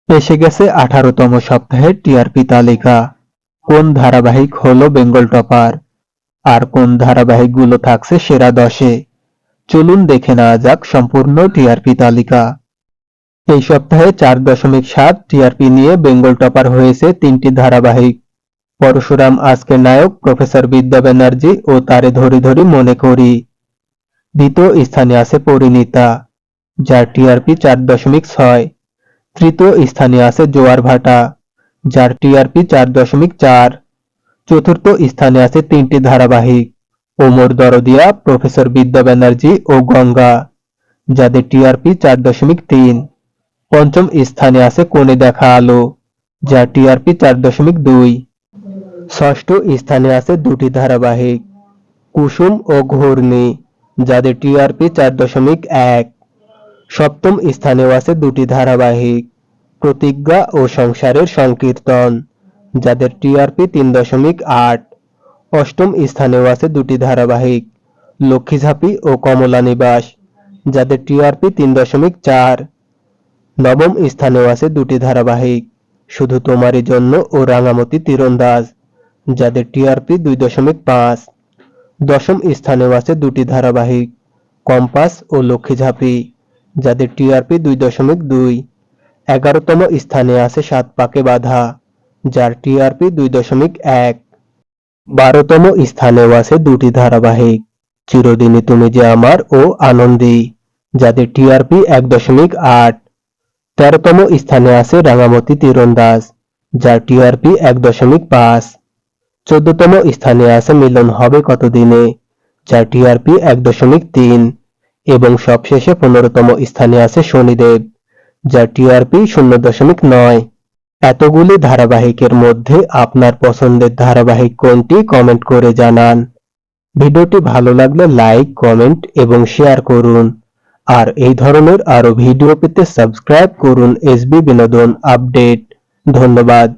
এসে গেছে 18তম সপ্তাহের টিআরপি তালিকা। কোন ধারাবাহিক হলো বেঙ্গল টপার, আর কোন ধারাবাহিকগুলো থাকছে সেরা 10-এ? চলুন দেখে নেওয়া যাক সম্পূর্ণ টিআরপি তালিকা। এই সপ্তাহে 4.7 টিআরপি নিয়ে বেঙ্গল টপার হয়েছে 3টি ধারাবাহিক। পরশুরাম আজকের নায়ক, প্রফেসর বিদ্যা ব্যানার্জি ও তারে ধরি ধরি মনে করি। দ্বিতীয় স্থানে আছে পরিণীতা, যার টিআরপি 4.6। তৃতীয় স্থানে আছে জোয়ার ভাটা, যার টিআরপি 4.4। চতুর্থ স্থানে আছে 3টি ধারাবাহিক, ওমর দরদিয়া, প্রফেসর বিদ্যা ব্যানার্জি ও গঙ্গা, যাদের টিআরপি 4.3। পঞ্চম স্থানে আছে কোণে দেখা আলো, যার টিআরপি 4.2। ষষ্ঠ স্থানে আছে 2টি ধারাবাহিক, কুসুম ও ঘূর্ণি, যাদের টিআরপি 4.1। সপ্তম স্থানেও আছে 2টি ধারাবাহিক, প্রতিজ্ঞা ও সংসারের সংকীর্তন, যাদের টিআরপি 3.8। অষ্টম স্থানেও আছে 2টি ধারাবাহিক, লক্ষ্মীঝাঁপি ও কমলা নিবাস, যাদের টিআরপি 3.4। নবম স্থানেও আছে 2টি ধারাবাহিক, শুধু তোমারই জন্য ও রাঙামতি তীরন্দাজ, যাদের টিআরপি 2.5। দশম স্থানেও আছে 2টি ধারাবাহিক, কম্পাস ও লক্ষ্মীঝাঁপি, যাদের টিআরপি 2.2। 11তম স্থানে আছে 7 পাকে বাঁধা, যার টিআরপি 2.1। 12তম স্থানেও আছে 2টি ধারাবাহিক, চিরদিনই তুমি যে আমার ও আনন্দী, যাদের টিআরপি 1.8। 13তম স্থানে আছে রাঙামতি তীরন্দাজ, যার টিআরপি 1.5। 14তম স্থানে আছে মিলন হবে কতদিনে, যার টিআরপি 1.3। এবং সবশেষে 15তম স্থানে আছে শনিদেব, যার টিআরপি 0.9। এতগুলি ধারাবাহিকের মধ্যে আপনার পছন্দের ধারাবাহিক কোনটি কমেন্ট করে জানান। ভিডিওটি ভালো লাগলে লাইক, কমেন্ট এবং শেয়ার করুন। আর এই ধরনের আরো ভিডিও পেতে সাবস্ক্রাইব করুন এসবি বিনোদন আপডেট। ধন্যবাদ।